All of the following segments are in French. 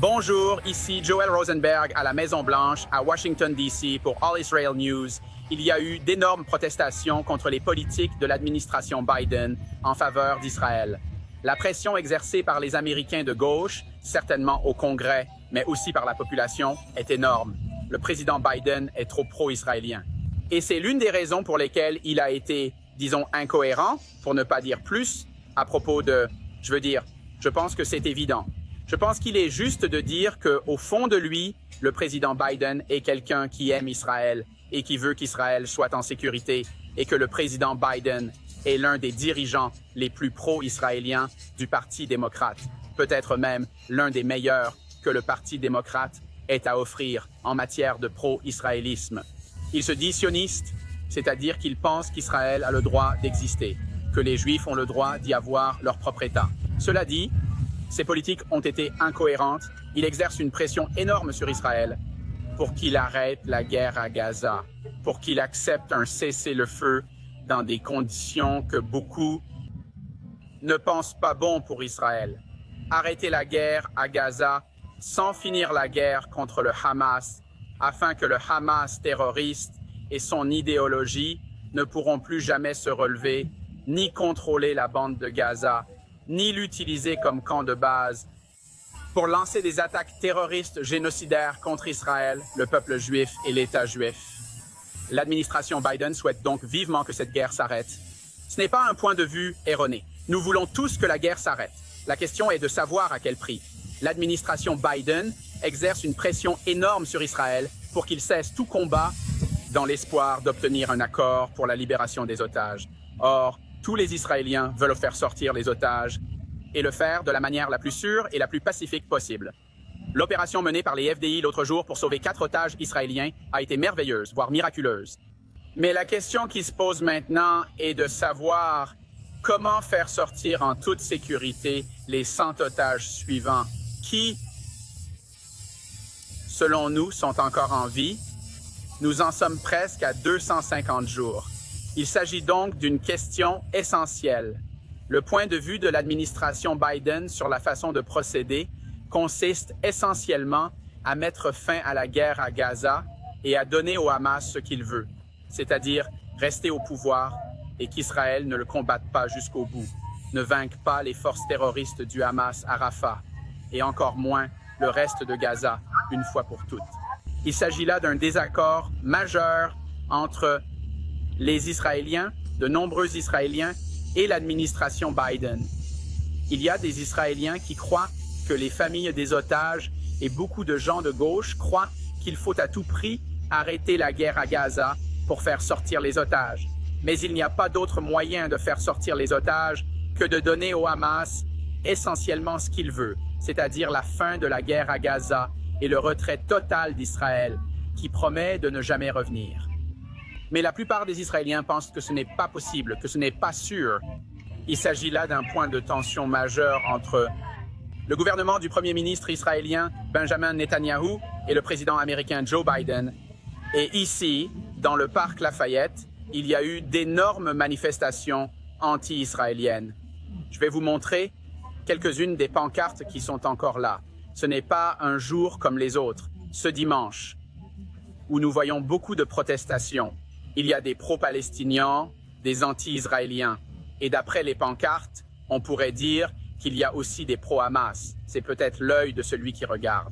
Bonjour, ici Joel Rosenberg à la Maison-Blanche, à Washington, D.C. pour All Israel News. Il y a eu d'énormes protestations contre les politiques de l'administration Biden en faveur d'Israël. La pression exercée par les Américains de gauche, certainement au Congrès, mais aussi par la population, est énorme. Le président Biden est trop pro-israélien. Et c'est l'une des raisons pour lesquelles il a été, disons, incohérent, pour ne pas dire plus, à propos de... je pense que c'est évident. Je pense qu'il est juste de dire qu'au fond de lui, le président Biden est quelqu'un qui aime Israël et qui veut qu'Israël soit en sécurité et que le président Biden est l'un des dirigeants les plus pro-israéliens du Parti démocrate, peut-être même l'un des meilleurs que le Parti démocrate ait à offrir en matière de pro-israélisme. Il se dit sioniste, c'est-à-dire qu'il pense qu'Israël a le droit d'exister, que les Juifs ont le droit d'y avoir leur propre État. Cela dit, ces politiques ont été incohérentes. Il exerce une pression énorme sur Israël pour qu'il arrête la guerre à Gaza, pour qu'il accepte un cessez-le-feu dans des conditions que beaucoup ne pensent pas bon pour Israël. Arrêter la guerre à Gaza sans finir la guerre contre le Hamas, afin que le Hamas terroriste et son idéologie ne pourront plus jamais se relever, ni contrôler la bande de Gaza, ni l'utiliser comme camp de base pour lancer des attaques terroristes génocidaires contre Israël, le peuple juif et l'État juif. L'administration Biden souhaite donc vivement que cette guerre s'arrête. Ce n'est pas un point de vue erroné. Nous voulons tous que la guerre s'arrête. La question est de savoir à quel prix. L'administration Biden exerce une pression énorme sur Israël pour qu'il cesse tout combat dans l'espoir d'obtenir un accord pour la libération des otages. Or, tous les Israéliens veulent faire sortir les otages et le faire de la manière la plus sûre et la plus pacifique possible. L'opération menée par les FDI l'autre jour pour sauver 4 otages israéliens a été merveilleuse, voire miraculeuse. Mais la question qui se pose maintenant est de savoir comment faire sortir en toute sécurité les 100 otages suivants qui, selon nous, sont encore en vie. Nous en sommes presque à 250 jours. Il s'agit donc d'une question essentielle. Le point de vue de l'administration Biden sur la façon de procéder consiste essentiellement à mettre fin à la guerre à Gaza et à donner au Hamas ce qu'il veut, c'est-à-dire rester au pouvoir et qu'Israël ne le combatte pas jusqu'au bout, ne vainque pas les forces terroristes du Hamas à Rafah et encore moins le reste de Gaza une fois pour toutes. Il s'agit là d'un désaccord majeur entre les Israéliens, de nombreux Israéliens et l'administration Biden. Il y a des Israéliens qui croient que les familles des otages et beaucoup de gens de gauche croient qu'il faut à tout prix arrêter la guerre à Gaza pour faire sortir les otages. Mais il n'y a pas d'autre moyen de faire sortir les otages que de donner au Hamas essentiellement ce qu'il veut, c'est-à-dire la fin de la guerre à Gaza et le retrait total d'Israël, qui promet de ne jamais revenir. Mais la plupart des Israéliens pensent que ce n'est pas possible, que ce n'est pas sûr. Il s'agit là d'un point de tension majeur entre le gouvernement du premier ministre israélien Benjamin Netanyahou et le président américain Joe Biden. Et ici, dans le parc Lafayette, il y a eu d'énormes manifestations anti-israéliennes. Je vais vous montrer quelques-unes des pancartes qui sont encore là. Ce n'est pas un jour comme les autres, ce dimanche, où nous voyons beaucoup de protestations. Il y a des pro-palestiniens, des anti-israéliens. Et d'après les pancartes, on pourrait dire qu'il y a aussi des pro-Hamas. C'est peut-être l'œil de celui qui regarde.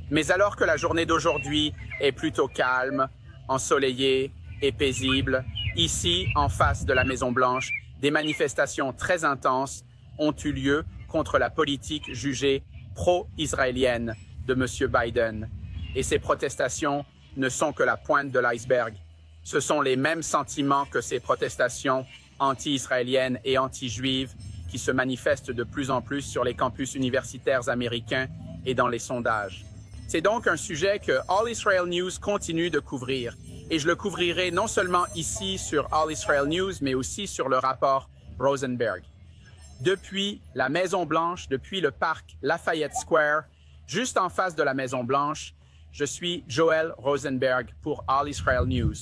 Mais alors que la journée d'aujourd'hui est plutôt calme, ensoleillée et paisible, ici, en face de la Maison-Blanche, des manifestations très intenses ont eu lieu contre la politique jugée pro-israélienne de M. Biden. Et ces protestations ne sont que la pointe de l'iceberg. Ce sont les mêmes sentiments que ces protestations anti-israéliennes et anti-juives qui se manifestent de plus en plus sur les campus universitaires américains et dans les sondages. C'est donc un sujet que All Israel News continue de couvrir. Et je le couvrirai non seulement ici sur All Israel News, mais aussi sur le rapport Rosenberg. Depuis la Maison-Blanche, depuis le parc Lafayette Square, juste en face de la Maison-Blanche, je suis Joel Rosenberg pour All Israel News.